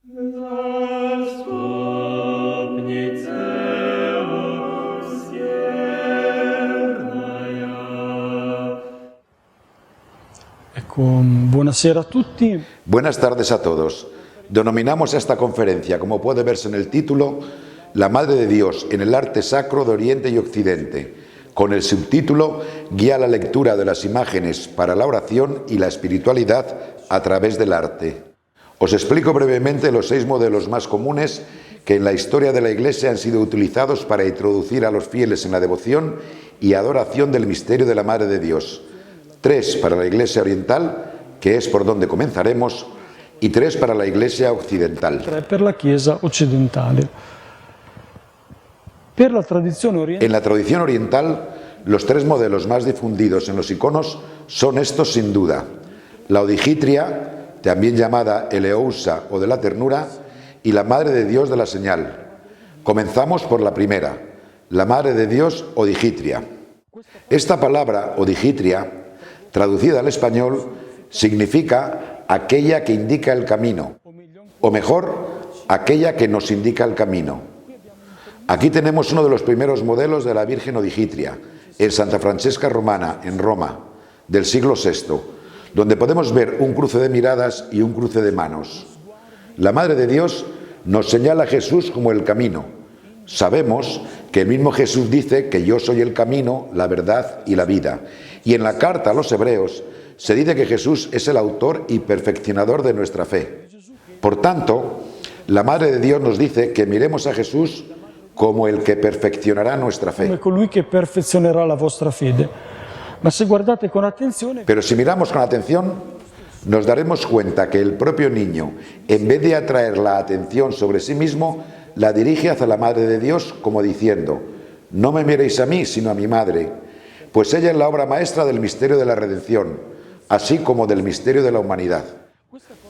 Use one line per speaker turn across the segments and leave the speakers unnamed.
Buonasera a tutti.
Buenas tardes a todos. Denominamos a esta conferencia, como puede verse en el título, La Madre de Dios en el arte sacro de Oriente y Occidente, con el subtítulo Guía a la lectura de las imágenes para la oración y la espiritualidad a través del arte. Os explico brevemente los 6 modelos más comunes que en la historia de la Iglesia han sido utilizados para introducir a los fieles en la devoción y adoración del misterio de la Madre de Dios. 3 para la Iglesia oriental, que es por donde comenzaremos, y 3 para la Iglesia occidental.
3 per la Chiesa occidentale. Per la tradizione orientale.
En la tradición oriental, los 3 modelos más difundidos en los iconos son estos sin duda: la odigitria, también llamada Eleousa o de la ternura, y la Madre de Dios de la señal. Comenzamos por la primera, la Madre de Dios odigitria. Esta palabra odigitria, traducida al español, significa aquella que indica el camino, o mejor, aquella que nos indica el camino. Aquí tenemos uno de los primeros modelos de la Virgen odigitria, en Santa Francesca Romana, en Roma, del siglo VI, donde podemos ver un cruce de miradas y un cruce de manos. La Madre de Dios nos señala a Jesús como el camino. Sabemos que el mismo Jesús dice que yo soy el camino, la verdad y la vida. Y en la carta a los Hebreos se dice que Jesús es el autor y perfeccionador de nuestra fe. Por tanto, la Madre de Dios nos dice que miremos a Jesús como el que perfeccionará nuestra fe.
Come colui che perfezionerà la vostra fede. Ma se guardate con attenzione.
Pero si miramos con atención, nos daremos cuenta que el propio niño, en vez de atraer la atención sobre sí mismo, la dirige hacia la Madre de Dios como diciendo: no me miréis a mí, sino a mi madre, pues ella es la obra maestra del misterio de la redención, así como del misterio de la humanidad.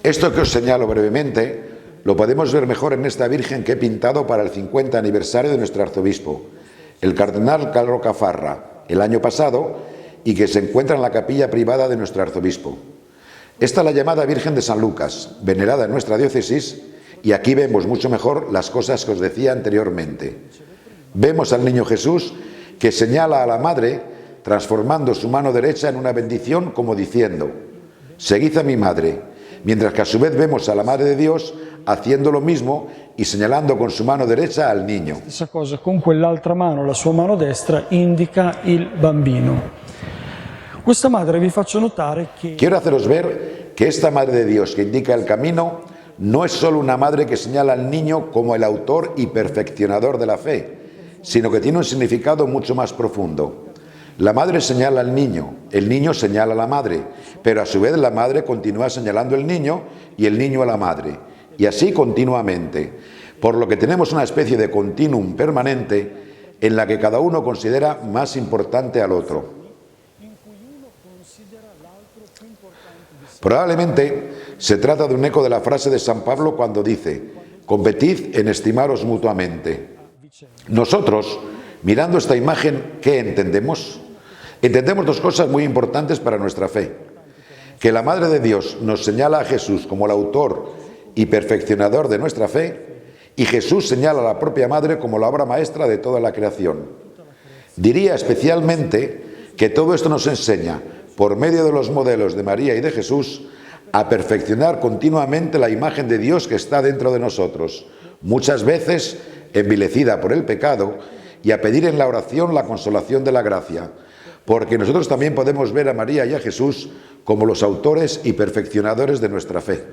Esto que os señalo brevemente lo podemos ver mejor en esta Virgen que he pintado para el 50 aniversario de nuestro arzobispo, el cardenal Carlo Caffarra, el año pasado, y que se encuentra en la capilla privada de nuestro arzobispo. Esta es la llamada Virgen de San Lucas, venerada en nuestra diócesis, y aquí vemos mucho mejor las cosas que os decía anteriormente. Vemos al niño Jesús que señala a la Madre, transformando su mano derecha en una bendición como diciendo: seguid a mi Madre, mientras que a su vez vemos a la Madre de Dios haciendo lo mismo y señalando con su mano derecha al niño.
Stessa cosa, con quell'altra mano, la sua mano destra, indica il bambino. Questa madre vi faccio notare che.
Quiero haceros ver que esta Madre de Dios que indica el camino no es solo una madre que señala al niño como el autor y perfeccionador de la fe, sino que tiene un significado mucho más profundo. La madre señala al niño, el niño señala a la madre, pero a su vez la madre continúa señalando al niño y el niño a la madre, y así continuamente, por lo que tenemos una especie de continuum permanente en la que cada uno considera más importante al otro. Probablemente se trata de un eco de la frase de San Pablo cuando dice: competid en estimaros mutuamente. Nosotros, mirando esta imagen, ¿qué entendemos? Entendemos 2 cosas muy importantes para nuestra fe: que la Madre de Dios nos señala a Jesús como el autor y perfeccionador de nuestra fe, y Jesús señala a la propia Madre como la obra maestra de toda la creación. Diría especialmente que todo esto nos enseña, por medio de los modelos de María y de Jesús, a perfeccionar continuamente la imagen de Dios que está dentro de nosotros, muchas veces envilecida por el pecado, y a pedir en la oración la consolación de la gracia, porque nosotros también podemos ver a María y a Jesús como los autores y perfeccionadores de nuestra fe.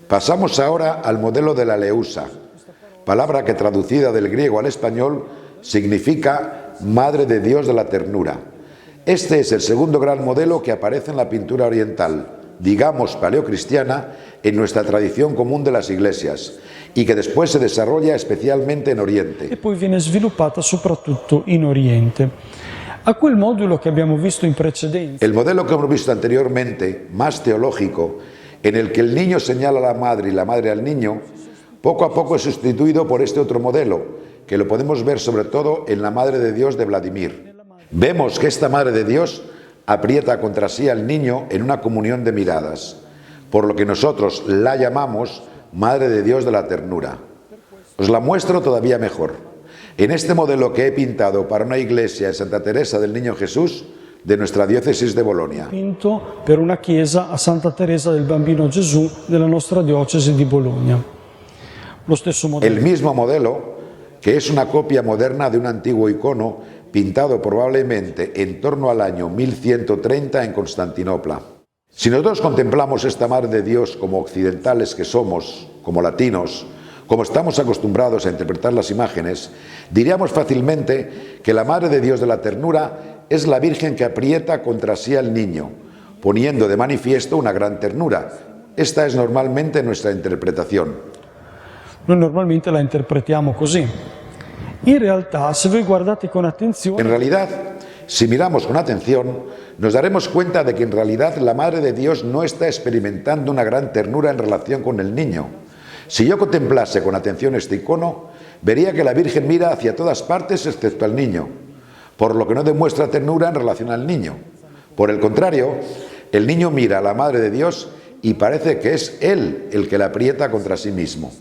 Pasamos ahora al modelo de la Eleusa, palabra que traducida del griego al español significa Madre de Dios de la ternura. Este es el segundo gran modelo que aparece en la pintura oriental, digamos paleocristiana, en nuestra tradición común de las iglesias, y que después se desarrolla especialmente en Oriente.
E poi viene sviluppata soprattutto in Oriente. A quel modulo che abbiamo visto in precedenza.
El modelo que hemos visto anteriormente, más teológico, en el que el niño señala a la madre y la madre al niño, poco a poco es sustituido por este otro modelo, que lo podemos ver sobre todo en la Madre de Dios de Vladimir. Vemos que esta Madre de Dios aprieta contra sí al niño en una comunión de miradas. por lo que nosotros la llamamos Madre de Dios de la Ternura. Os la muestro todavía mejor. En este modelo que he pintado para una iglesia en Santa Teresa del Niño Jesús, de nuestra diocesi de Bologna.
Pinto per una chiesa a Santa Teresa del Bambino Gesù della nostra diocesi di Bologna. Lo stesso modello.
El mismo modelo, que es una copia moderna de un antiguo icono pintado probablemente en torno al año 1130 en Constantinopla. Si nosotros contemplamos esta Madre de Dios como occidentales que somos, como latinos, como estamos acostumbrados a interpretar las imágenes, diríamos fácilmente que la Madre de Dios de la Ternura es la Virgen que aprieta contra sí al niño, poniendo de manifiesto una gran ternura. Esta es normalmente nuestra interpretación.
Noi normalmente la interpretiamo così. In realtà, se voi guardate con attenzione...
En realidad, si miramos con atención, nos daremos cuenta de que en realidad la Madre de Dios no está experimentando una gran ternura en relación con el niño. Si yo contemplase con atención este icono, vería que la Virgen mira hacia todas partes excepto al niño, por lo que no demuestra ternura en relación al niño. Por el contrario, el niño mira a la Madre de Dios y parece que es Él el que la aprieta contra sí mismo.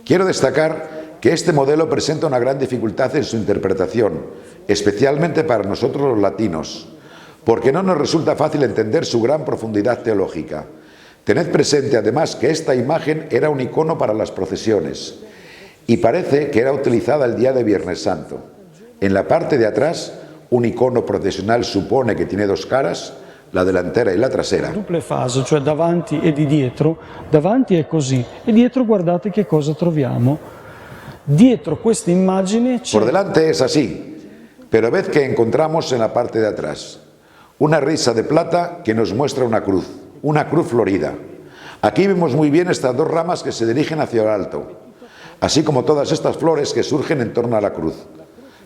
Quiero destacar que este modelo presenta una gran dificultad en su interpretación, especialmente para nosotros los latinos, porque no nos resulta fácil entender su gran profundidad teológica. Tened presente además que esta imagen era un icono para las procesiones y parece que era utilizada el día de Viernes Santo. En la parte de atrás, un icono procesional supone que tiene dos caras, la delantera y la trasera.
Duple fase, cioè davanti e di dietro. Davanti è così e dietro guardate che cosa troviamo. Dietro questa immagine c'è...
Por delante es así, pero ved que encontramos en la parte de atrás una risa de plata que nos muestra una cruz florida. Aquí vemos muy bien estas dos ramas que se dirigen hacia el alto, así como todas estas flores que surgen en torno a la cruz.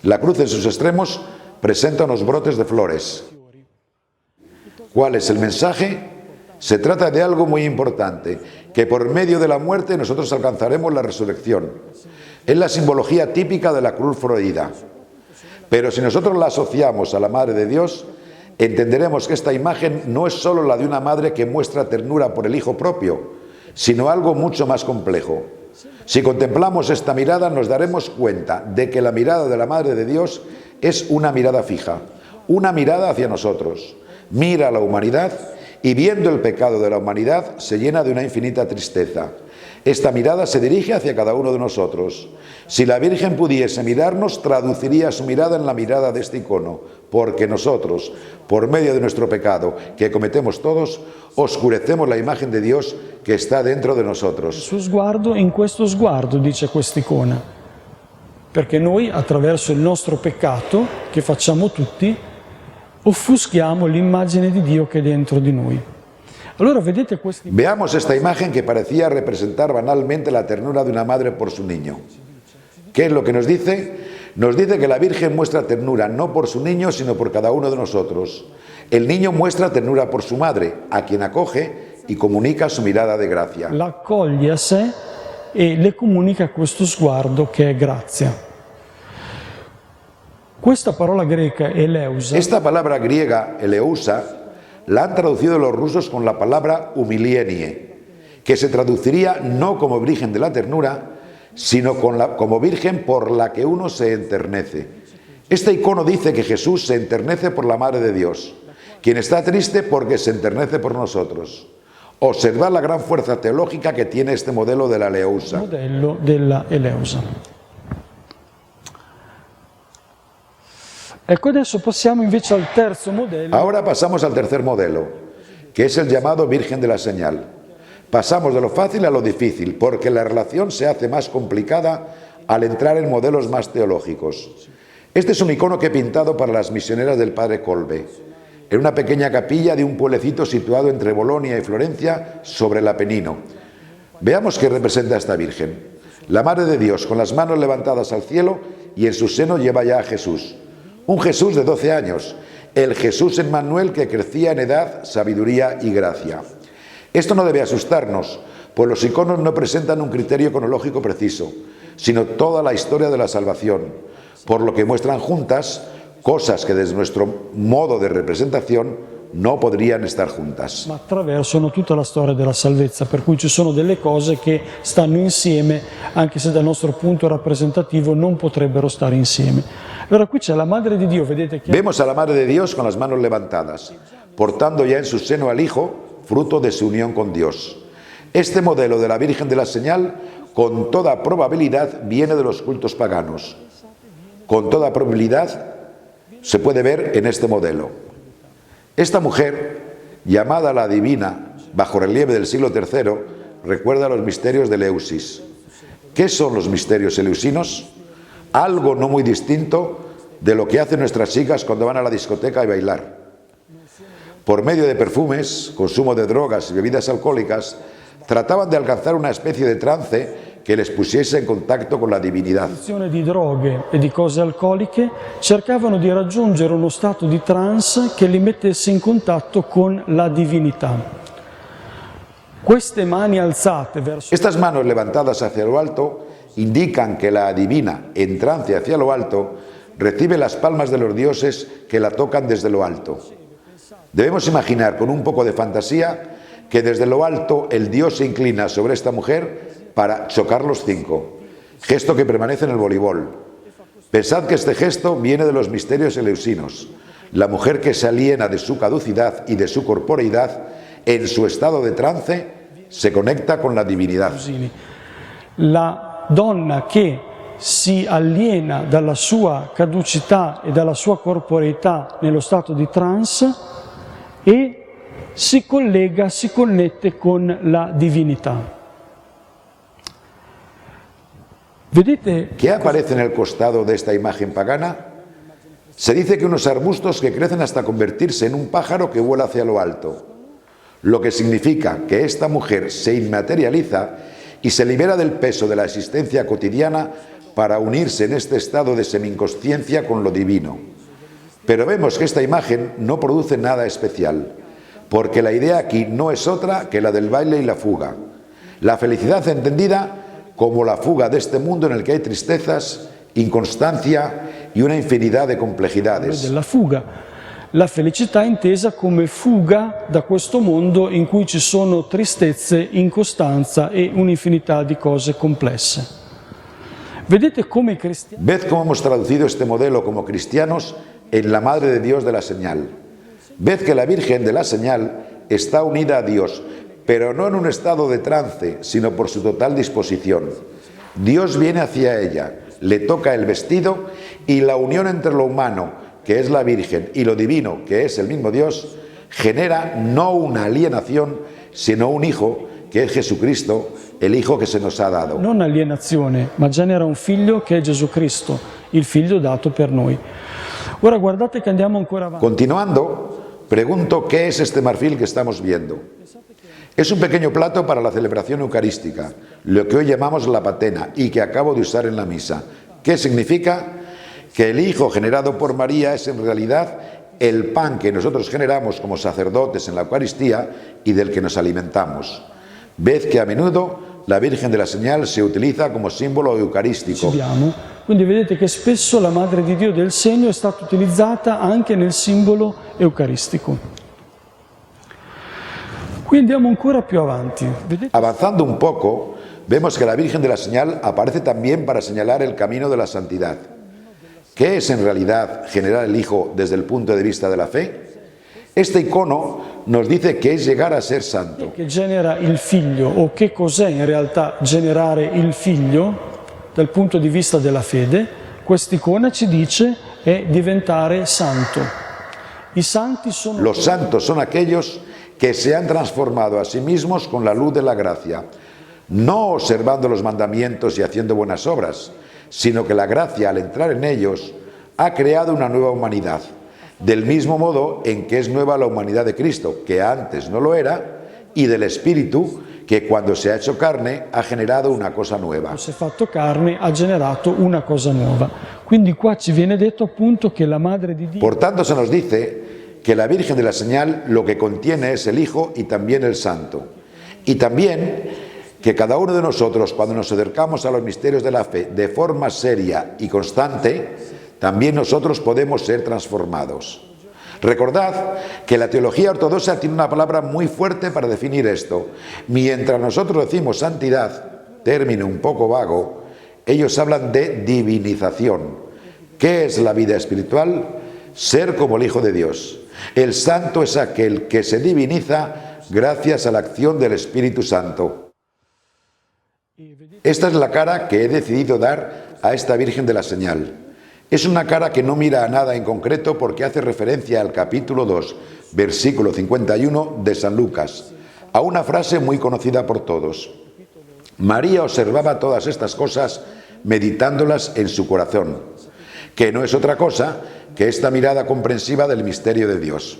La cruz en sus extremos presenta unos brotes de flores. ¿Cuál es el mensaje? Se trata de algo muy importante, que por medio de la muerte nosotros alcanzaremos la resurrección. Es la simbología típica de la cruz florida. Pero si nosotros la asociamos a la Madre de Dios, entenderemos que esta imagen no es solo la de una madre que muestra ternura por el hijo propio, sino algo mucho más complejo. Si contemplamos esta mirada, nos daremos cuenta de que la mirada de la Madre de Dios es una mirada fija, una mirada hacia nosotros. Mira a la humanidad y viendo el pecado de la humanidad se llena de una infinita tristeza. Esta mirada se dirige hacia cada uno de nosotros. Si la Virgen pudiese mirarnos, traduciría su mirada en la mirada de este icono, porque nosotros, por medio de nuestro pecado que cometemos todos, oscurecemos la imagen de Dios que está dentro de nosotros.
Il suo sguardo in questo sguardo, dice quest'icona, perché noi attraverso il nostro peccato, che facciamo tutti, offuschiamo l'immagine di Dio che è dentro di noi. Allora vedete questi...
Veamos esta imagen que parecía representar banalmente la ternura de una madre por su niño. ¿Qué es lo que nos dice? Nos dice que la Virgen muestra ternura no por su niño, sino por cada uno de nosotros. El niño muestra ternura por su madre, a quien acoge y comunica su mirada de gracia.
La accoglie a sé e le comunica questo sguardo che è grazia. Questa parola greca, eleusa,
Esta palabra griega, eleusa, la han traducido los rusos con la palabra humilienie, que se traduciría no como Virgen de la Ternura, sino como Virgen por la que uno se enternece. Este icono dice que Jesús se enternece por la Madre de Dios, quien está triste porque se enternece por nosotros. Observad la gran fuerza teológica que tiene este modelo de la eleusa.
modello della eleusa. Ecco, adesso passiamo invece al terzo modello.
Ahora pasamos al tercer modelo, que es el llamado Virgen de la Señal. Pasamos de lo fácil a lo difícil, porque la relación se hace más complicada al entrar en modelos más teológicos. Este es un icono que he pintado para las misioneras del Padre Kolbe, en una pequeña capilla de un pueblecito situado entre Bolonia y Florencia, sobre el Apenino. Veamos qué representa esta Virgen. La Madre de Dios, con las manos levantadas al cielo, y en su seno lleva ya a Jesús. Un Jesús de 12 años, el Jesús Emmanuel que crecía en edad, sabiduría y gracia. Esto no debe asustarnos, pues los iconos no presentan un criterio cronológico preciso, sino toda la historia de la salvación, por lo que muestran juntas cosas que desde nuestro modo de representación no podrían estar juntas.
ma attraversano tutta la storia della salvezza, per cui ci sono delle cose che stanno insieme, anche se dal nostro punto rappresentativo non potrebbero stare insieme. Allora qui c'è la Madre di Dio, vedete che
Vemos a la Madre de Dios con las manos levantadas, portando ya en su seno al Hijo, fruto de su unión con Dios. Este modelo de la Virgen de la Señal, con toda probabilidad, viene de los cultos paganos. Con toda probabilidad se puede ver en este modelo. Esta mujer, llamada la Divina, bajo relieve del siglo III, recuerda los misterios de Eleusis. ¿Qué son los misterios eleusinos? Algo no muy distinto de lo que hacen nuestras chicas cuando van a la discoteca a bailar. Por medio de perfumes, consumo de drogas y bebidas alcohólicas, trataban de alcanzar una especie de trance che les pusiese in contatto con la divinità.
di droghe e di cose alcoliche cercavano di raggiungere uno stato di trance che li mettesse in contatto con la divinità. Queste mani alzate verso
Estas manos levantadas hacia lo alto indican que la divina, en trance hacia lo alto, recibe las palmas de los dioses que la tocan desde lo alto. Debemos imaginar con un poco de fantasía que desde lo alto el Dios se inclina sobre esta mujer para chocar los 5, gesto que permanece en el voleibol. Pensad que este gesto viene de los misterios eleusinos. La mujer que se aliena de su caducidad y de su corporeidad, en su estado de trance, se conecta con la divinidad.
La donna che si aliena dalla sua caducità e dalla sua corporeità nello stato di trance e si collega, si connette con la divinità. Vedete
¿Qué aparece en el costado de esta imagen pagana? Se dice que unos arbustos que crecen hasta convertirse en un pájaro que vuela hacia lo alto, lo que significa que esta mujer se inmaterializa y se libera del peso de la existencia cotidiana para unirse en este estado de semi-inconsciencia con lo divino. Pero vemos que esta imagen no produce nada especial, porque la idea aquí no es otra que la del baile y la fuga. La felicidad entendida como la fuga de este mundo en el que hay tristezas, inconstancia y una infinidad de complejidades.
della fuga, la felicità intesa come fuga da questo mondo in cui ci sono tristezze, incostanza e un'infinità di cose complesse. Vedete come i cristiani
Ved cómo hemos traducido este modelo como cristianos en la Madre de Dios de la Señal. Ved que la Virgen de la Señal está unida a Dios, pero no en un estado de trance, sino por su total disposición. Dios viene hacia ella, le toca el vestido y la unión entre lo humano, que es la Virgen, y lo divino, que es el mismo Dios, genera no una alienación, sino un hijo, que es Jesucristo, el hijo que se nos ha dado.
non alienazione, ma genera un figlio che è Gesù Cristo, il figlio dato per noi. Ora guardate che andiamo ancora avanti.
Continuando, pregunto qué es este marfil que estamos viendo. Es un pequeño plato para la celebración eucarística, lo que hoy llamamos la patena y que acabo de usar en la misa. ¿Qué significa? Que el Hijo generado por María es en realidad el pan que nosotros generamos como sacerdotes en la Eucaristía y del que nos alimentamos. Ved que a menudo la Virgen de la Señal se utiliza como símbolo eucarístico.
Quindi vedete che spesso la Madre di Dio del Segno è stata utilizzata anche nel simbolo eucaristico. Qui andiamo ancora più avanti. Vedete?
Avanzando un poco, vemos que la Virgen de la Señal aparece también para señalar el camino de la santidad. ¿Qué es en realidad generar el Hijo desde el punto de vista de la fe? Este icono nos dice que es llegar a ser santo.
Che genera il figlio, o che cos'è in realtà generare il figlio dal punto di vista della fede? Quest'icona ci dice è diventare santo. I santi sono
Los santos son aquellos que se han transformado a sí mismos con la luz de la gracia, no observando los mandamientos y haciendo buenas obras, sino que la gracia, al entrar en ellos, ha creado una nueva humanidad, del mismo modo en que es nueva la humanidad de Cristo, que antes no lo era, y del Espíritu, che quando si è hecho carne ha generato una cosa nuova.
Si è fatto carne, ha generato una cosa nuova. Quindi qua ci viene detto appunto che la Madre di Dio
Por tanto, se nos dice que la Virgen de la Señal lo que contiene es el Hijo y también el Santo. Y también que cada uno de nosotros, cuando nos acercamos a los misterios de la fe de forma seria y constante, también nosotros podemos ser transformados. Recordad que la teología ortodoxa tiene una palabra muy fuerte para definir esto. Mientras nosotros decimos santidad, término un poco vago, ellos hablan de divinización. ¿Qué es la vida espiritual? Ser como el Hijo de Dios. El santo es aquel que se diviniza gracias a la acción del Espíritu Santo. Esta es la cara que he decidido dar a esta Virgen de la Señal. Es una cara que no mira a nada en concreto porque hace referencia al capítulo 2, versículo 51 de San Lucas, a una frase muy conocida por todos. María observaba todas estas cosas meditándolas en su corazón, que no es otra cosa que esta mirada comprensiva del misterio de Dios.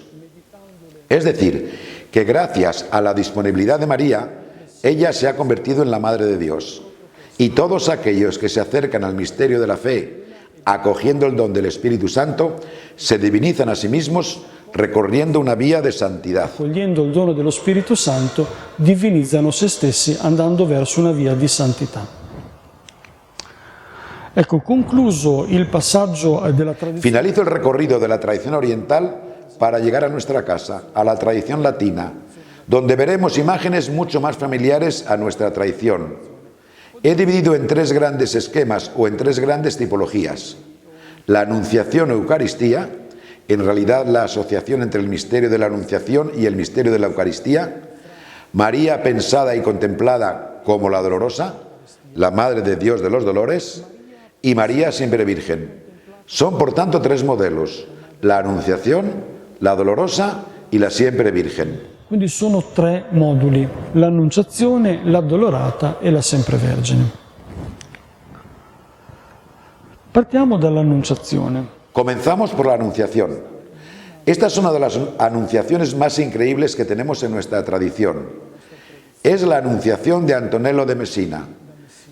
Es decir, que gracias a la disponibilidad de María, ella se ha convertido en la Madre de Dios. Y todos aquellos que se acercan al misterio de la fe, acogiendo el don del Espíritu Santo, se divinizan a sí mismos recorriendo una vía de santidad.
Accogliendo il dono dello Spirito Santo, divinizzano se stessi andando verso una via di santità. Ecco, concluso il passaggio della tradizione.
Finalizo el recorrido de la tradición oriental para llegar a nuestra casa, a la tradición latina, donde veremos imágenes mucho más familiares a nuestra tradición. He dividido en tres grandes esquemas o en tres grandes tipologías. La Anunciación o Eucaristía, en realidad la asociación entre el misterio de la Anunciación y el misterio de la Eucaristía. María pensada y contemplada como la Dolorosa, la Madre de Dios de los Dolores, y María siempre Virgen. Son por tanto tres modelos: la Anunciación, la Dolorosa y la siempre Virgen.
Quindi sono tre moduli: l'Annunciazione, l'Addolorata e la Sempre Vergine. Partiamo dall'Annunciazione.
Comenzamos por la Anunciación. Esta es una de las anunciaciones más increíbles que tenemos en nuestra tradición. Es la Anunciación de Antonello de Messina,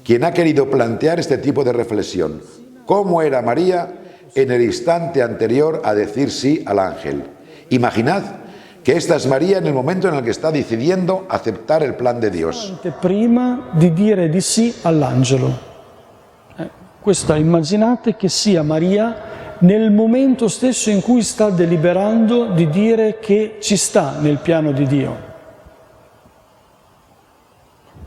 quien ha querido plantear este tipo de reflexión. ¿Cómo era María en el instante anterior a decir sí al ángel? Imaginad que esta es María en el momento en el que está decidiendo aceptar el plan de Dios.
Prima di dire di sì all'angelo. Questa immaginate che sia Maria nel momento stesso in cui sta deliberando di dire che ci sta nel piano di Dio.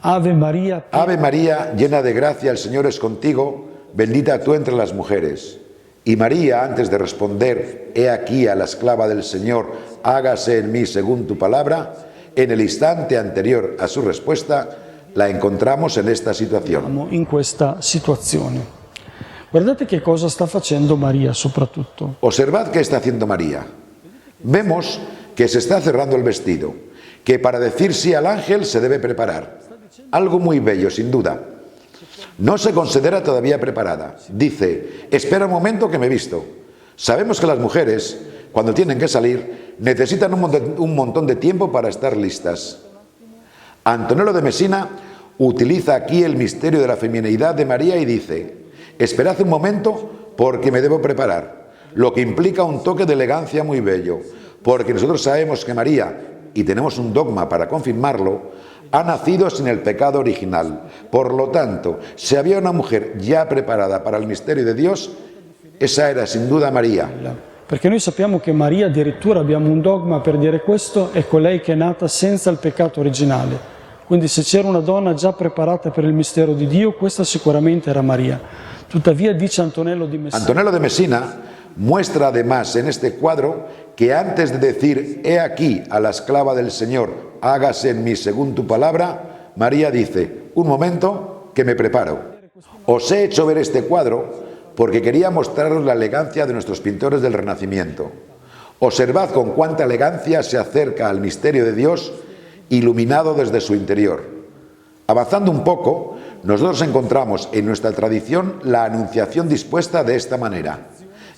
Ave María.
Ave María, llena de gracia, el Señor es contigo, bendita tú entre las mujeres. Y María, antes de responder, he aquí a la esclava del Señor, hágase en mí según tu palabra, en el instante anterior a su respuesta, la encontramos en esta situación.
In questa situazione. Guardate che cosa sta facendo María soprattutto.
Observad qué está haciendo María. Vemos que se está cerrando el vestido, que para decir sí al ángel se debe preparar. Algo muy bello, sin duda. No se considera todavía preparada. Dice, espera un momento que me he visto. Sabemos que las mujeres, cuando tienen que salir, necesitan un montón de tiempo para estar listas. Antonello de Messina utiliza aquí el misterio de la femineidad de María y dice, esperad un momento porque me debo preparar, lo que implica un toque de elegancia muy bello, porque nosotros sabemos que María, y tenemos un dogma para confirmarlo, ha nacido sin el pecado original. Por lo tanto, si había una mujer ya preparada para el misterio de Dios, esa era sin duda María.
Perché noi sappiamo che Maria, addirittura abbiamo un dogma per dire questo, è colei che è nata senza il peccato originale. Quindi se c'era una donna già preparata per il mistero di Dio, questa sicuramente era Maria. Tuttavia dice Antonello di Messina.
Antonello de Messina muestra además en este cuadro que antes de decir, he aquí a la esclava del Señor, hágase en mí según tu palabra, María dice, un momento que me preparo. Os he hecho ver este cuadro porque quería mostraros la elegancia de nuestros pintores del Renacimiento. Observad con cuánta elegancia se acerca al misterio de Dios iluminado desde su interior. Avanzando un poco, nosotros encontramos en nuestra tradición la Anunciación dispuesta de esta manera.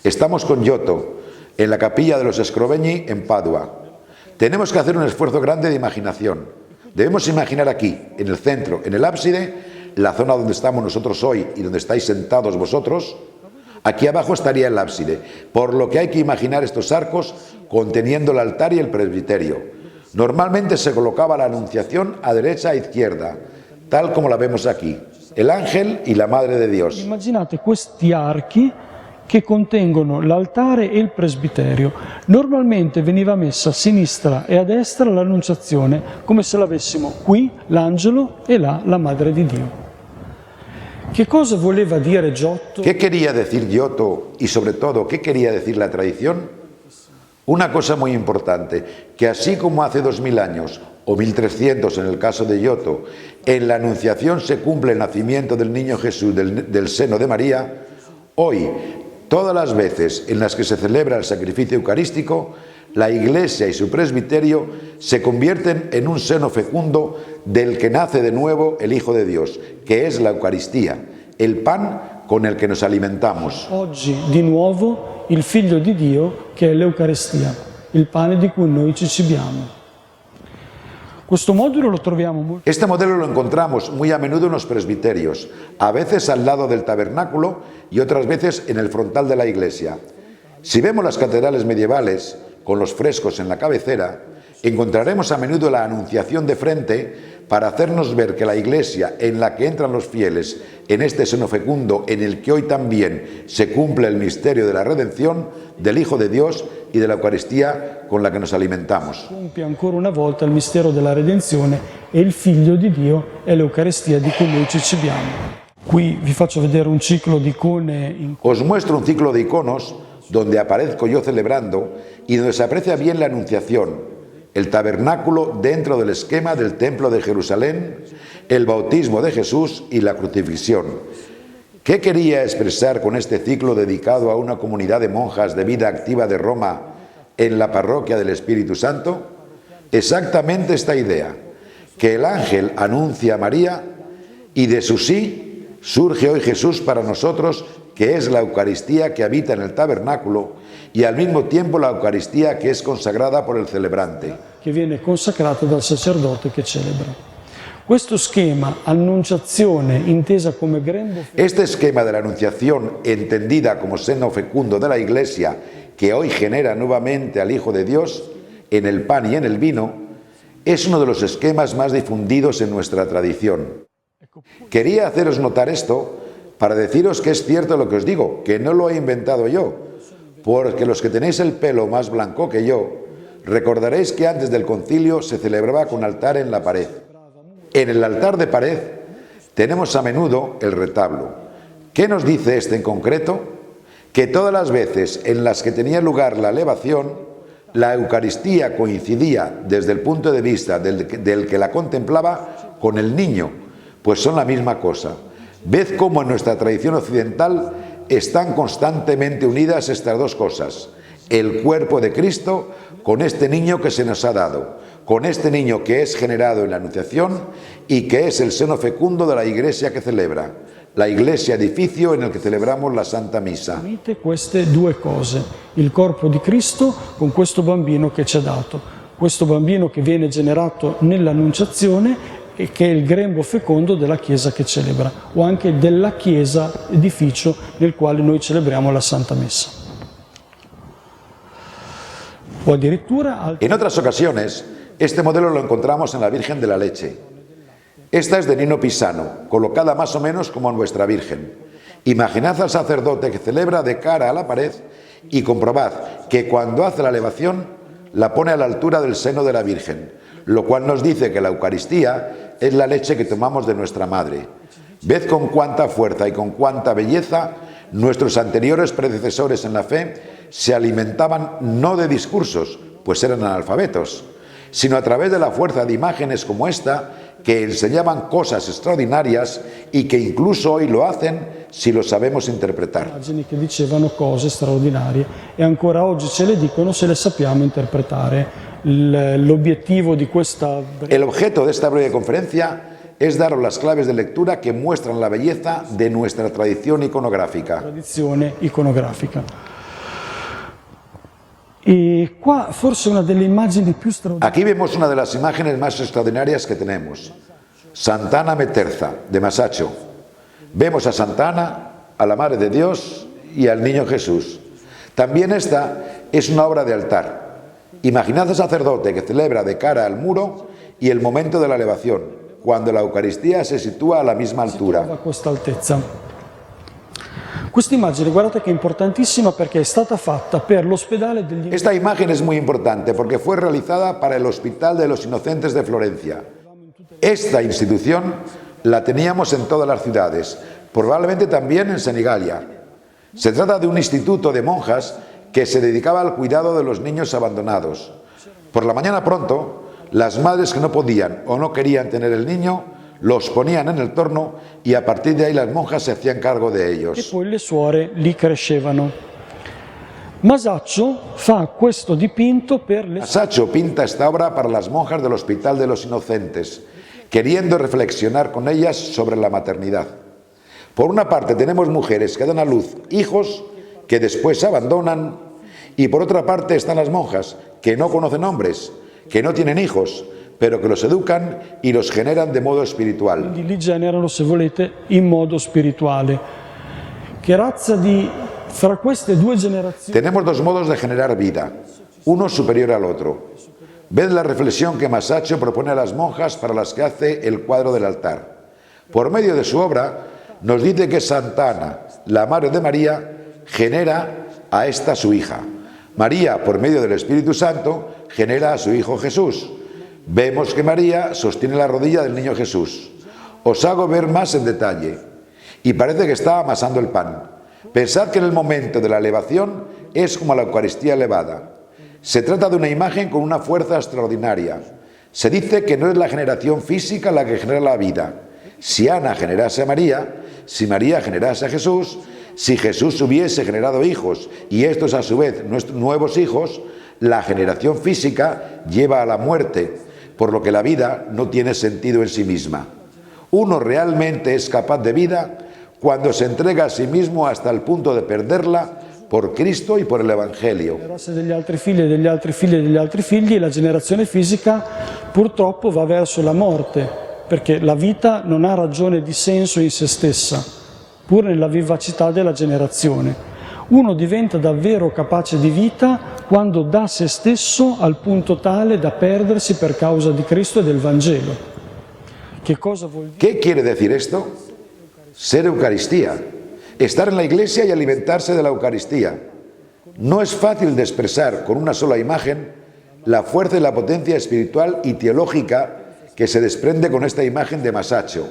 Estamos con Giotto, en la capilla de los Scrovegni en Padua. Tenemos que hacer un esfuerzo grande de imaginación. Debemos imaginar aquí, en el centro, en el ábside, la zona donde estamos nosotros hoy y donde estáis sentados vosotros. Aquí abajo estaría el ábside, por lo que hay que imaginar estos arcos conteniendo el altar y el presbiterio. Normalmente se colocaba la Anunciación a derecha e izquierda, tal como la vemos aquí, el ángel y la Madre de Dios.
Immaginate questi archi che contengono l'altare e il presbiterio. Normalmente veniva messa a sinistra e a destra l'Annunciazione, come se l'avessimo qui l'angelo e là la Madre di Dio. ¿Qué cosa voleva dire Giotto?
¿Qué quería decir Giotto y sobre todo qué quería decir la tradición? Una cosa muy importante, que así como hace 2000 años o 1300 en el caso de Giotto, en la Anunciación se cumple el nacimiento del niño Jesús del seno de María, hoy, todas las veces en las que se celebra el sacrificio eucarístico, la Iglesia y su presbiterio se convierten en un seno fecundo del que nace de nuevo el Hijo de Dios, que es la Eucaristía, el pan con el que nos alimentamos.
Oggi di nuovo il Figlio di Dio che è l'Eucaristia, il pane di cui noi ci cibiamo. Questo modulo lo troviamo molto.
Este modelo lo encontramos muy a menudo en los presbiterios, a veces al lado del tabernáculo y otras veces en el frontal de la iglesia. Si vemos las catedrales medievales con los frescos en la cabecera, encontraremos a menudo la Anunciación de frente para hacernos ver que la iglesia en la que entran los fieles en este seno fecundo en el que hoy también se cumple el misterio de la redención del Hijo de Dios y de la Eucaristía con la que nos alimentamos.
Compie ancora una volta il mistero della redenzione e il Figlio di Dio è l'Eucaristia di cui noi ci cibiamo. Qui vi faccio vedere un ciclo di icone.
Os muestro un ciclo de iconos donde aparezco yo celebrando y donde se aprecia bien la Anunciación, el tabernáculo dentro del esquema del Templo de Jerusalén, el bautismo de Jesús y la crucifixión. ¿Qué quería expresar con este ciclo dedicado a una comunidad de monjas de vida activa de Roma en la parroquia del Espíritu Santo? Exactamente esta idea, que el ángel anuncia a María y de su sí surge hoy Jesús para nosotros, que es la Eucaristía que habita en el tabernáculo y al mismo tiempo la Eucaristía que es consagrada por el celebrante.
Che viene consacrata dal sacerdote che celebra. Questo schema, annunciazione intesa come grembo.
Este esquema de la Anunciación, entendida como seno fecundo de la Iglesia, que hoy genera nuevamente al Hijo de Dios en el pan y en el vino, es uno de los esquemas más difundidos en nuestra tradición. Quería haceros notar esto para deciros que es cierto lo que os digo, que no lo he inventado yo, porque los que tenéis el pelo más blanco que yo, recordaréis que antes del concilio se celebraba con altar en la pared. En el altar de pared tenemos a menudo el retablo. ¿Qué nos dice este en concreto? Que todas las veces en las que tenía lugar la elevación, la Eucaristía coincidía desde el punto de vista del que la contemplaba con el niño, pues son la misma cosa. Ved cómo en nuestra tradición occidental están constantemente unidas estas dos cosas: el cuerpo de Cristo con este niño que se nos ha dado, con este niño que es generado en la Anunciación y que es el seno fecundo de la Iglesia que celebra, la Iglesia edificio en el que celebramos la Santa Missa.
Unite queste due cose, il corpo di Cristo con questo bambino che ci ha dato, questo bambino che viene generato nell'Annunciazione e che è il grembo fecondo della Chiesa che celebra, o anche della Chiesa edificio nel quale noi celebriamo la Santa Messa. O addirittura
En otras ocasiones, este modelo lo encontramos en la Virgen de la Leche. Esta es de Nino Pisano, colocada más o menos como nuestra Virgen. Imaginad al sacerdote que celebra de cara a la pared y comprobad que cuando hace la elevación la pone a la altura del seno de la Virgen, lo cual nos dice que la Eucaristía es la leche que tomamos de nuestra madre. Ved con cuánta fuerza y con cuánta belleza nuestros anteriores predecesores en la fe se alimentaban no de discursos, pues eran analfabetos, sino a través de la fuerza de imágenes como esta, que enseñaban cosas extraordinarias y que incluso hoy lo hacen si lo sabemos interpretar.
Immagini che dicevano cose straordinarie e ancora oggi ce le dicono se le sappiamo interpretare. L'obiettivo di questa
El objeto de esta breve conferencia es daros las claves de lectura que muestran la belleza de nuestra tradición iconográfica.
tradizione iconografica. E qua forse una delle immagini più straordinarie.
Aquí vemos una de las imágenes más extraordinarias que tenemos. Sant'Anna Meterza, de Masaccio. Vemos a Sant'Anna, a la Madre de Dios y al Niño Jesús. También esta es una obra de altar. Imaginad al sacerdote que celebra de cara al muro y el momento de la elevación, cuando la Eucaristía se sitúa a la misma altura.
A questa altezza. Questa immagine, guardate che è importantissima perché è stata fatta per l'ospedale degli...
Esta imagen es muy importante porque fue realizada para el Hospital de los Inocentes de Florencia. Esta institución la teníamos en todas las ciudades, probablemente también en Senigallia. Se trata de un instituto de monjas que se dedicaba al cuidado de los niños abandonados. Por la mañana pronto, las madres que no podían o no querían tener el niño los ponían en el torno y a partir de ahí las monjas se hacían cargo de
E
ellos.
poi le suore li crescevano. Masaccio fa questo dipinto per le...
Masaccio pinta esta obra para las monjas del Hospital de los Inocentes, queriendo reflexionar con ellas sobre la maternidad. Por una parte tenemos mujeres que dan a luz hijos que después abandonan, y por otra parte están las monjas que no conocen hombres, que no tienen hijos, pero que los educan y los generan de modo espiritual.
Quindi li generano, se volete, in modo spirituale. Che razza di... Fra queste due generazioni...
Tenemos dos modos de generar vida, uno superior al otro. Ved la reflexión que Masaccio propone a las monjas para las que hace el cuadro del altar. Por medio de su obra nos dice que Santa Ana, la madre de María, genera a esta su hija. María, por medio del Espíritu Santo, genera a su hijo Jesús. Vemos que María sostiene la rodilla del niño Jesús. Os hago ver más en detalle. Y parece que está amasando el pan. Pensad que en el momento de la elevación es como la Eucaristía elevada. Se trata de una imagen con una fuerza extraordinaria. Se dice que no es la generación física la que genera la vida. Si Ana generase a María, si María generase a Jesús, si Jesús hubiese generado hijos y estos a su vez nuevos hijos, la generación física lleva a la muerte, por lo que la vida no tiene sentido en sí misma. Uno realmente es capaz de vida cuando se entrega a sí mismo hasta el punto de perderla por Cristo y por el Evangelio.
Degli altri figli e degli altri figli e degli altri figli, e la generazione fisica purtroppo va verso la morte, perché la vita non ha ragione di senso in se stessa, pur nella vivacità della generazione. Uno diventa davvero capace di vita quando dà se stesso al punto tale da perdersi per causa di Cristo e del Vangelo. Che cosa vuol dire?
¿Qué quiere decir esto? Ser Eucaristía, estar en la iglesia y alimentarse de la Eucaristía. No es fácil de expresar con una sola imagen la fuerza y la potencia espiritual y teológica que se desprende con esta imagen de Masaccio,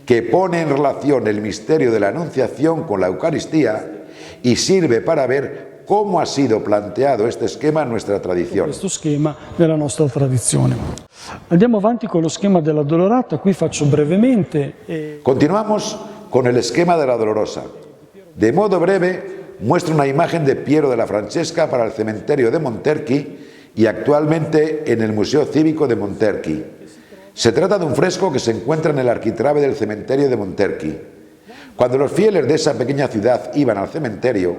que pone en relación el misterio de la Anunciación con la Eucaristía y sirve para ver cómo ha sido planteado este esquema en nuestra tradizione.
Questo schema nella nostra tradizione. Andiamo avanti con lo schema della Dolorata, qui faccio brevemente.
Continuamos con el esquema de la Dolorosa. De modo breve, muestra una imagen de Piero de la Francesca para el cementerio de Monterchi y actualmente en el Museo Cívico de Monterchi. Se trata de un fresco que se encuentra en el arquitrabe del cementerio de Monterchi. Cuando los fieles de esa pequeña ciudad iban al cementerio,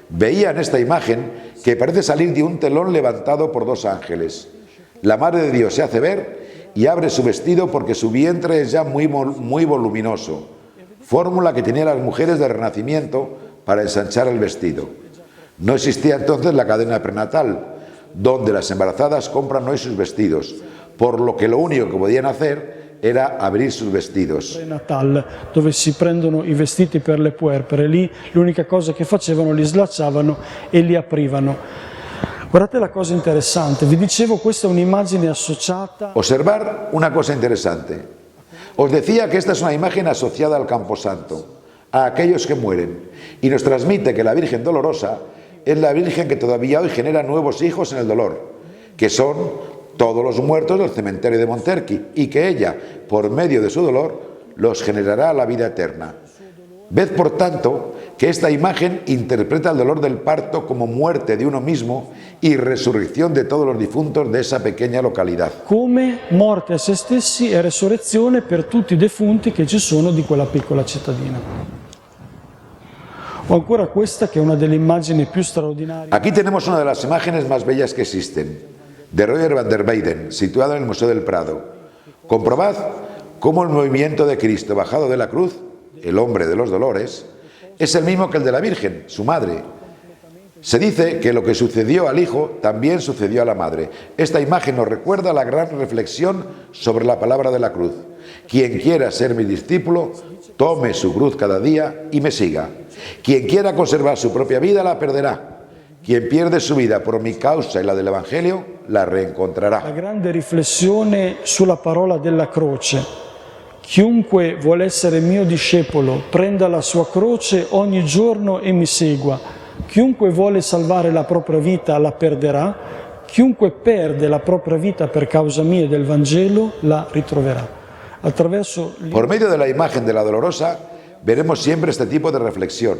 veían esta imagen que parece salir de un telón levantado por dos ángeles. La Madre de Dios se hace ver y abre su vestido porque su vientre es ya muy voluminoso, fórmula que tenían las mujeres del Renacimiento para ensanchar el vestido. No existía entonces la cadena prenatal, donde las embarazadas compran hoy sus vestidos, por lo que lo único que podían hacer era abrir sus vestidos.
Prenatal, dove si prendono i vestiti per le puerpere, lì l'unica cosa che facevano li slacciavano e li aprivano. Guardate la cosa interessante, vi dicevo questa è un'immagine associata.
Observar una cosa interesante. Os decía que esta es una imagen asociada al Camposanto, a aquellos que mueren, y nos transmite que la Virgen Dolorosa es la Virgen que todavía hoy genera nuevos hijos en el dolor, que son todos los muertos del cementerio de Monterchi, y que ella, por medio de su dolor, los generará a la vida eterna. Ved, por tanto, que esta imagen interpreta el dolor del parto como muerte de uno mismo y resurrección de todos los difuntos de esa pequeña localidad.
Come morte a se stessi e resurrezione per tutti i defunti che ci sono di quella piccola cittadina. O ancora questa che è una delle immagini più straordinarie.
Aquí tenemos una de las imágenes más bellas que existen, de Roger van der Weyden, situada en el Museo del Prado. Comprobad cómo el movimiento de Cristo bajado de la cruz, el hombre de los dolores, es el mismo que el de la Virgen, su madre. Se dice que lo que sucedió al hijo también sucedió a la madre. Esta imagen nos recuerda la gran reflexión sobre la palabra de la cruz. Quien quiera ser mi discípulo, tome su cruz cada día y me siga. Quien quiera conservar su propia vida la perderá. Quien pierde su vida por mi causa e la del Evangelio la reencontrará.
La grande riflessione sulla parola della croce. Chiunque vuole essere mio discepolo prenda la sua croce ogni giorno e mi segua. Chiunque vuole salvare la propria vita la perderà. Chiunque perde la propria vita per causa mia e del Vangelo la ritroverà.
Por medio de la imagen de la dolorosa veremos siempre este tipo de reflexión.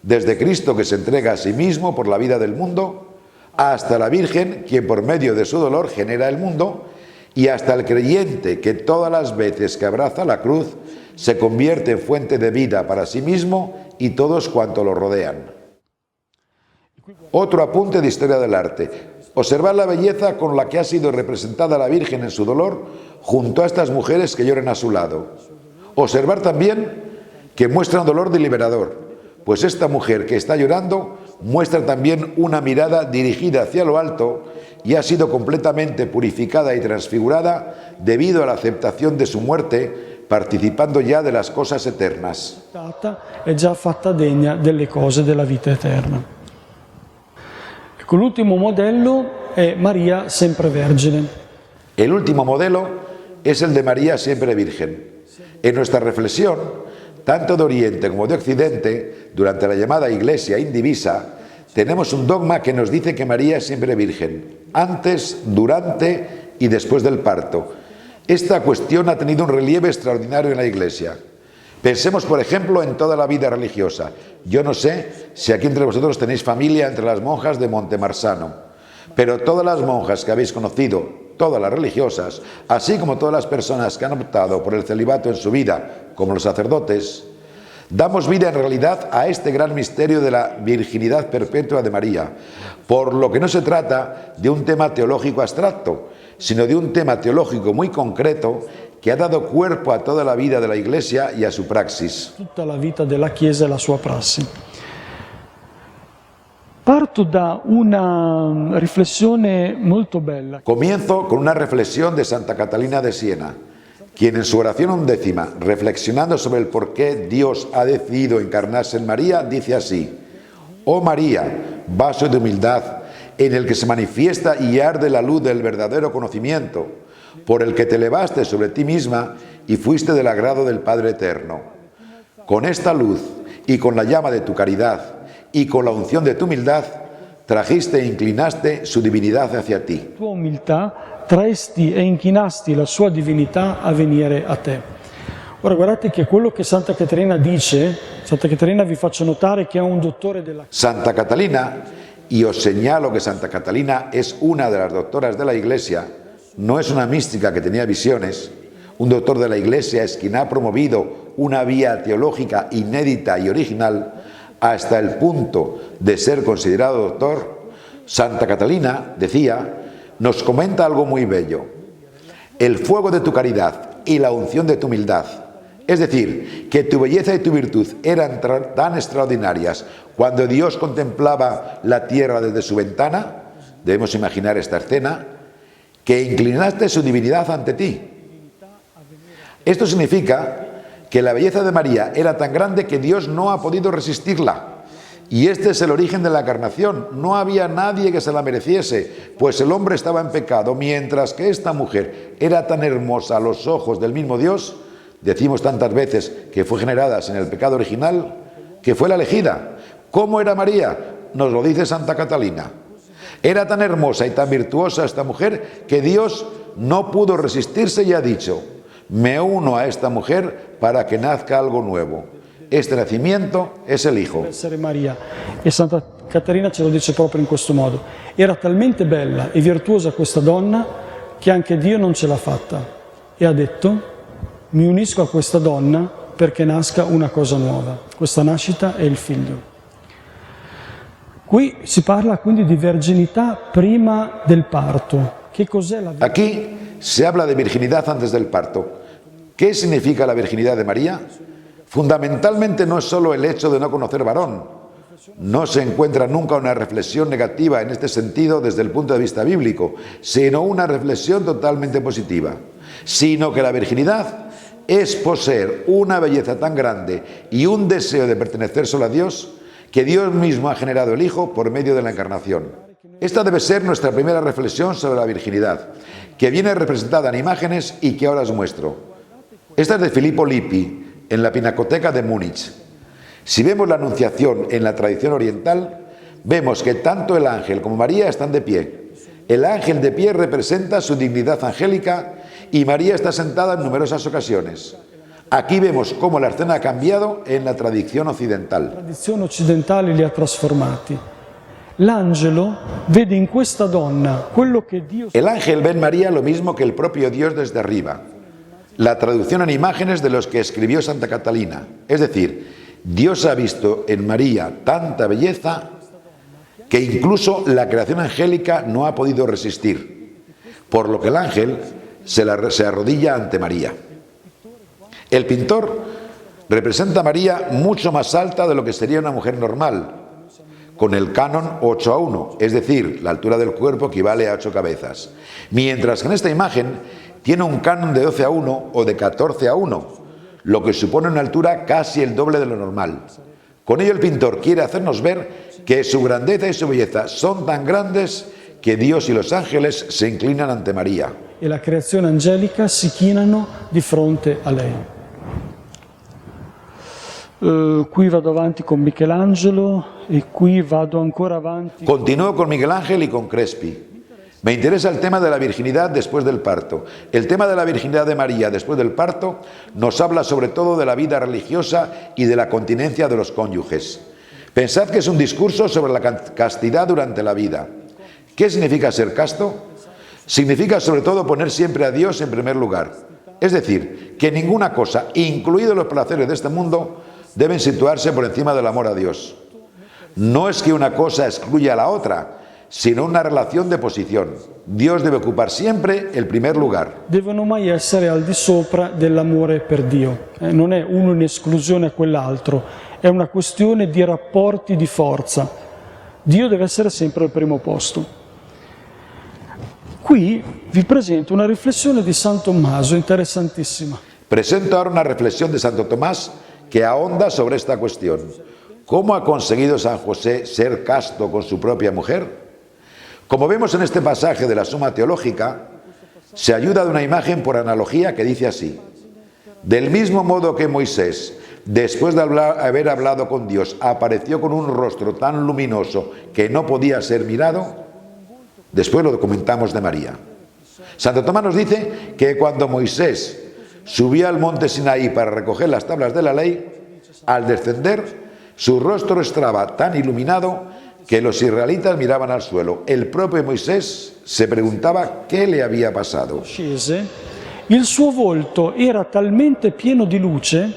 Desde Cristo, que se entrega a sí mismo por la vida del mundo, hasta la Virgen, quien por medio de su dolor genera el mundo, y hasta el creyente, que todas las veces que abraza la cruz se convierte en fuente de vida para sí mismo y todos cuantos lo rodean. Otro apunte de historia del arte. Observar la belleza con la que ha sido representada la Virgen en su dolor junto a estas mujeres que lloran a su lado. Observar también que muestra un dolor deliberador, pues esta mujer que está llorando muestra también una mirada dirigida hacia lo alto y ha sido completamente purificada y transfigurada debido a la aceptación de su muerte, participando ya de las cosas eternas.
È già fatta degna delle cose della vita eterna. Ecco, l'ultimo modello è Maria sempre Vergine.
El último modelo es el de María siempre Virgen. En nuestra reflexión, tanto de Oriente como de Occidente, durante la llamada Iglesia indivisa, tenemos un dogma que nos dice que María es siempre virgen, antes, durante y después del parto. Esta cuestión ha tenido un relieve extraordinario en la Iglesia. Pensemos, por ejemplo, en toda la vida religiosa. Yo no sé si aquí entre vosotros tenéis familia entre las monjas de Montemarsano, pero todas las monjas que habéis conocido, todas las religiosas, así como todas las personas que han optado por el celibato en su vida, como los sacerdotes, damos vida en realidad a este gran misterio de la virginidad perpetua de María, por lo que no se trata de un tema teológico abstracto, sino de un tema teológico muy concreto que ha dado cuerpo a toda la vida de la Iglesia y a su praxis.
Tutta la vita della Chiesa e la sua prassi. Parto da una riflessione molto bella.
Comienzo con una reflexión de Santa Catalina de Siena, quien en su oración 11ª, reflexionando sobre el por qué Dios ha decidido encarnarse en María, dice así: Oh María, vaso de humildad, en el que se manifiesta y arde la luz del verdadero conocimiento, por el que te elevaste sobre ti misma y fuiste del agrado del Padre Eterno. Con esta luz y con la llama de tu caridad y con la unción de tu humildad, trajiste e inclinaste su divinidad hacia ti.
Tua umiltà traesti e inchinasti la sua divinità a venire a te. Ora guardate che quello che Santa Caterina dice, Santa Caterina vi faccio notare che è un dottore della...
Santa Catalina, y os señalo que Santa Catalina es una de las doctoras de la Iglesia, no es una mística que tenía visiones. Un doctor de la Iglesia es quien ha promovido una vía teológica inédita y original hasta el punto de ser considerado doctor. Santa Catalina, decía, nos comenta algo muy bello: el fuego de tu caridad y la unción de tu humildad, es decir, que tu belleza y tu virtud eran tan extraordinarias cuando Dios contemplaba la tierra desde su ventana, debemos imaginar esta escena, que inclinaste su divinidad ante ti. Esto significa que la belleza de María era tan grande que Dios no ha podido resistirla. Y este es el origen de la encarnación. No había nadie que se la mereciese, pues el hombre estaba en pecado, mientras que esta mujer era tan hermosa a los ojos del mismo Dios. Decimos tantas veces que fue generada sin el pecado original, que fue la elegida. ¿Cómo era María? Nos lo dice Santa Catalina. Era tan hermosa y tan virtuosa esta mujer que Dios no pudo resistirse y ha dicho: me uno a esta mujer para que nazca algo nuevo. Este nacimiento es el Hijo.
Essere Maria. E Santa Caterina ce lo dice proprio in questo modo. Era talmente bella e virtuosa questa donna che anche Dio non ce l'ha fatta e ha detto: mi unisco a questa donna perché nasca una cosa nuova. Questa nascita è il figlio. Qui si parla quindi di verginità prima del parto. Che cos'è la virginità?
Aquí se habla de virginidad antes del parto. ¿Qué significa la virginidad de María? Fundamentalmente no es solo el hecho de no conocer varón. No se encuentra nunca una reflexión negativa en este sentido desde el punto de vista bíblico, sino una reflexión totalmente positiva. Sino que la virginidad es poseer una belleza tan grande y un deseo de pertenecer solo a Dios, que Dios mismo ha generado el Hijo por medio de la encarnación. Esta debe ser nuestra primera reflexión sobre la virginidad, que viene representada en imágenes y que ahora os muestro. Esta es de Filippo Lippi, en la Pinacoteca de Múnich. Si vemos la Anunciación en la tradición oriental, vemos que tanto el ángel como María están de pie. El ángel de pie representa su dignidad angélica y María está sentada en numerosas ocasiones. Aquí vemos cómo la escena ha cambiado en la tradición occidental.
La tradizione occidentale li ha trasformati. L'angelo vede in questa donna quello che Dio...
El ángel ve en María lo mismo que el propio Dios desde arriba. La traducción en imágenes de los que escribió Santa Catalina. Es decir, Dios ha visto en María tanta belleza que incluso la creación angélica no ha podido resistir, por lo que el ángel se arrodilla ante María. El pintor representa a María mucho más alta de lo que sería una mujer normal, con el canon 8:1, es decir, la altura del cuerpo equivale a 8 cabezas, mientras que en esta imagen tiene un canon de 12:1 o de 14:1, lo que supone una altura casi el doble de lo normal. Con ello el pintor quiere hacernos ver que su grandeza y su belleza son tan grandes que Dios y los ángeles se inclinan ante María.
E la creazione angelica si chinano di fronte a lei. Qui vado avanti con Michelangelo e qui vado ancora avanti.
Continúo con Miguel Ángel y con Crespi. Me interesa el tema de la virginidad después del parto. El tema de la virginidad de María después del parto nos habla sobre todo de la vida religiosa y de la continencia de los cónyuges. Pensad que es un discurso sobre la castidad durante la vida. ¿Qué significa ser casto? Significa sobre todo poner siempre a Dios en primer lugar. Es decir, que ninguna cosa, incluidos los placeres de este mundo, deben situarse por encima del amor a Dios. No es que una cosa excluya a la otra, sino una relación de posición. Dios debe ocupar siempre el primer lugar.
Devono mai essere al di sopra dell'amore per Dio. Non è uno in esclusione a quell'altro, è una questione di rapporti di forza. Dio deve essere sempre al primo posto. Qui vi presento una riflessione di San Tommaso interessantissima.
Presento ahora una reflexión de Santo Tomás que ahonda sobre esta cuestión. ¿Cómo ha conseguido San José ser casto con su propia mujer? Como vemos en este pasaje de la Suma Teológica, se ayuda de una imagen por analogía que dice así: del mismo modo que Moisés, después de haber hablado con Dios, apareció con un rostro tan luminoso que no podía ser mirado, después lo comentamos de María. Santo Tomás nos dice que cuando Moisés subía al monte Sinaí para recoger las tablas de la ley, al descender, su rostro estaba tan iluminado que los israelitas miraban al suelo. El propio Moisés se preguntaba qué le había pasado.
Scese, il suo volto era talmente pieno di luce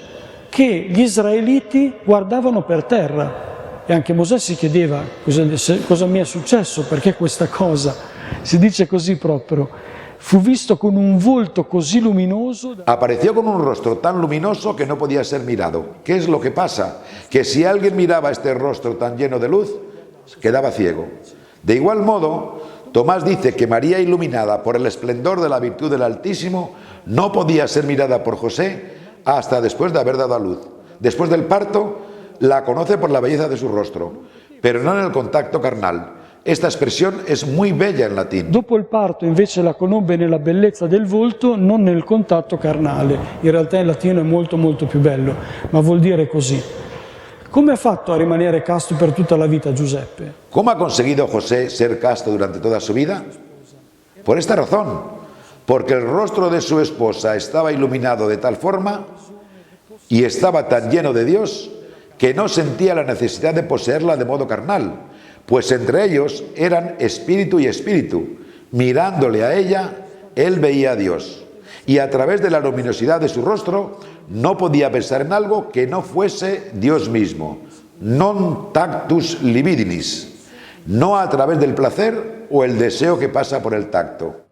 che gli israeliti guardavano per terra. E anche Mosè si chiedeva cosa mi è successo, perché questa cosa, si dice così proprio. Fu visto con un volto così luminoso.
Apareció con un rostro tan luminoso que no podía ser mirado. ¿Qué es lo que pasa? Que si alguien miraba este rostro tan lleno de luz, quedaba ciego. De igual modo, Tomás dice que María, iluminada por el esplendor de la virtud del Altísimo, no podía ser mirada por José hasta después de haber dado a luz. Después del parto, la conoce por la belleza de su rostro, pero no en el contacto carnal. Esta espressione è muy bella in latino.
Dopo il parto invece la conobbe nella bellezza del volto, non nel contatto carnale. In realtà in latino è molto molto più bello, ma vuol dire così. Come ha fatto a rimanere casto per tutta la vita Giuseppe?
¿Cómo ha conseguido José ser casto durante toda su vida? Por esta razón, porque el rostro de su esposa estaba iluminado de tal forma y estaba tan lleno de Dios que no sentía la necesidad de poseerla de modo carnal, pues entre ellos eran espíritu y espíritu. Mirándole a ella, él veía a Dios, y a través de la luminosidad de su rostro no podía pensar en algo que no fuese Dios mismo. Non tactus libidinis, no a través del placer o el deseo que pasa por el tacto.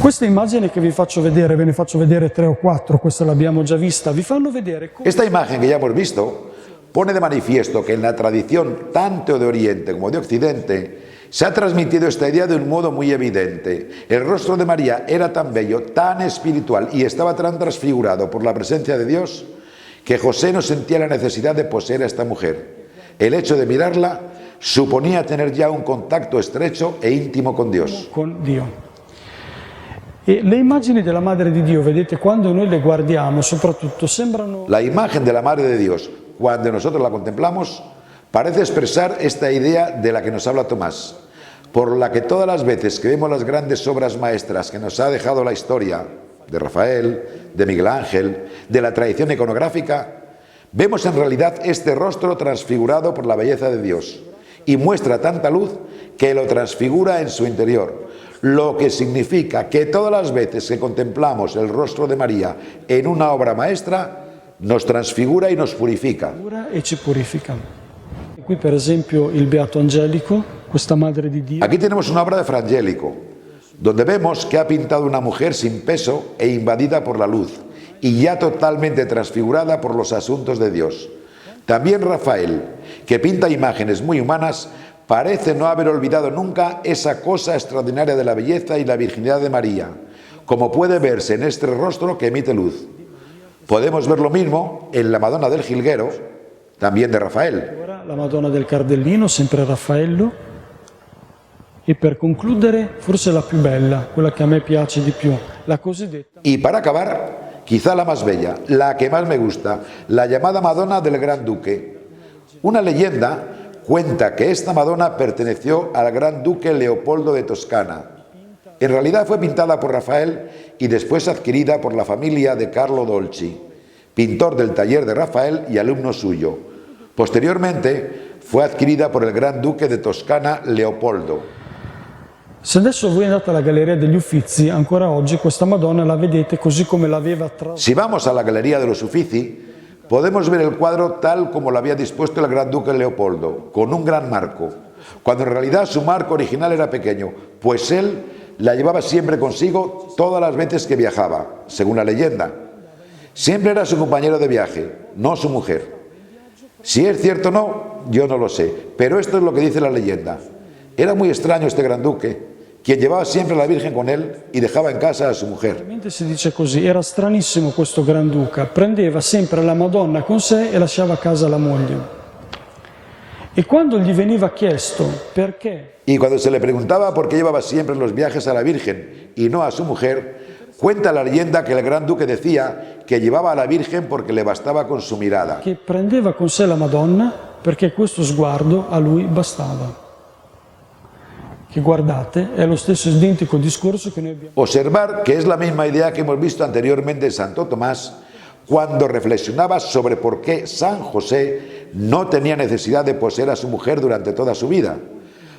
Questa immagine che vi faccio vedere, ve ne faccio vedere 3 o 4, questa l'abbiamo già vista, vi fanno vedere come...
Esta imagen que ya hemos visto pone de manifiesto que en la tradición tanto de Oriente como de Occidente Se ha transmitido esta idea de un modo muy evidente. El rostro de María era tan bello, tan espiritual y estaba tan transfigurado por la presencia de Dios que José no sentía la necesidad de poseer a esta mujer. El hecho de mirarla suponía tener ya un contacto estrecho e íntimo con Dios.
Con Dio. E le immagini della Madre di Dio, vedete, quando noi le guardiamo, soprattutto sembrano...
La imagen de la Madre de Dios, cuando nosotros la contemplamos, parece expresar esta idea de la que nos habla Tomás, por la que todas las veces que vemos las grandes obras maestras que nos ha dejado la historia de Rafael, de Miguel Ángel, de la tradición iconográfica, vemos en realidad este rostro transfigurado por la belleza de Dios y muestra tanta luz que lo transfigura en su interior, lo que significa que todas las veces que contemplamos el rostro de María en una obra maestra, nos transfigura y nos purifica.
E ci purifica. Qui per esempio il Beato Angelico, questa Madre di Dio.
Aquí tenemos una obra de Frangélico, donde vemos que ha pintado una mujer sin peso e invadida por la luz, y ya totalmente transfigurada por los asuntos de Dios. También Rafael, que pinta imágenes muy humanas, parece no haber olvidado nunca esa cosa extraordinaria de la belleza y la virginidad de María, como puede verse en este rostro que emite luz. Podemos ver lo mismo en la Madonna del Jilguero, también de Rafael.
La Madonna del Cardellino, sempre Raffaello. E per concludere, forse la più bella, quella che a me piace di più, la cosiddetta...
Y para acabar, quizá la más bella, la que más me gusta, la llamada Madonna del Gran Duque. Una leyenda cuenta que esta Madonna perteneció al Gran Duque Leopoldo de Toscana. En realidad fue pintada por Rafael y después adquirida por la familia de Carlo Dolci, pintor del taller de Rafael y alumno suyo. Posteriormente fue adquirida por el Gran Duque de Toscana Leopoldo.
Se adesso voi andate alla Galleria degli Uffizi, ancora oggi questa Madonna la vedete così come l'aveva
Si vamos a la Galería de los Uffizi, podemos ver el cuadro tal como lo había dispuesto el Gran Duque Leopoldo, con un gran marco, cuando en realidad su marco original era pequeño, pues él la llevaba siempre consigo todas las veces que viajaba, según la leyenda. Siempre era su compañero de viaje, no su mujer. Si es cierto o no, yo no lo sé, pero esto es lo que dice la leyenda. Era muy extraño este Gran Duque, quien llevaba siempre a la Virgen con él y dejaba en casa a su mujer.
Si dice così, era stranissimo questo Granduca, prendeva sempre la Madonna con sé e lasciava a casa la moglie. E quando gli veniva chiesto perché...
Y cuando se le preguntaba por qué llevaba siempre en los viajes a la Virgen y no a su mujer, cuenta la leyenda que el Gran Duque decía que llevaba a la Virgen porque le bastaba con su mirada.
Che prendeva con sé la Madonna perché questo sguardo a lui bastava. Que guardate, è lo stesso identico discorso que noi abbiamo.
Observar que es la misma idea que hemos visto anteriormente en Santo Tomás cuando reflexionaba sobre por qué San José no tenía necesidad de poseer a su mujer durante toda su vida,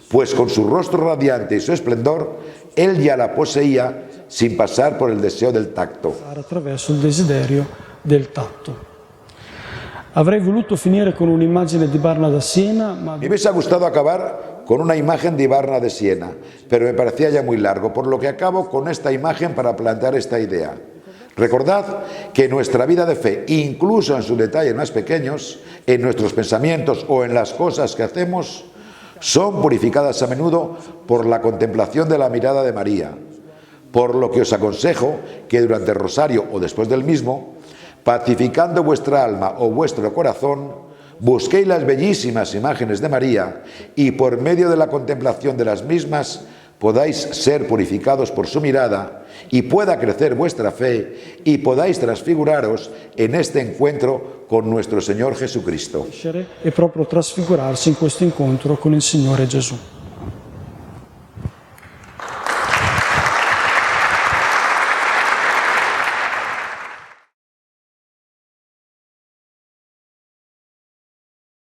pues con su rostro radiante y su esplendor, él ya la poseía sin pasar por el deseo del tacto.
Attraverso il desiderio del tatto. Avrei voluto finire con un'immagine di Barna da Siena, ma...
Me hubiese gustado acabar con una imagen de Ibarna de Siena, pero me parecía ya muy largo, por lo que acabo con esta imagen para plantear esta idea. Recordad que nuestra vida de fe, incluso en sus detalles más pequeños, en nuestros pensamientos o en las cosas que hacemos, son purificadas a menudo por la contemplación de la mirada de María, por lo que os aconsejo que durante el rosario o después del mismo, pacificando vuestra alma o vuestro corazón, busquéis las bellísimas imágenes de María y por medio de la contemplación de las mismas podáis ser purificados por su mirada y pueda crecer vuestra fe y podáis transfiguraros en este encuentro con nuestro Señor Jesucristo.
E proprio trasfigurarsi in questo incontro con il Signore Gesù.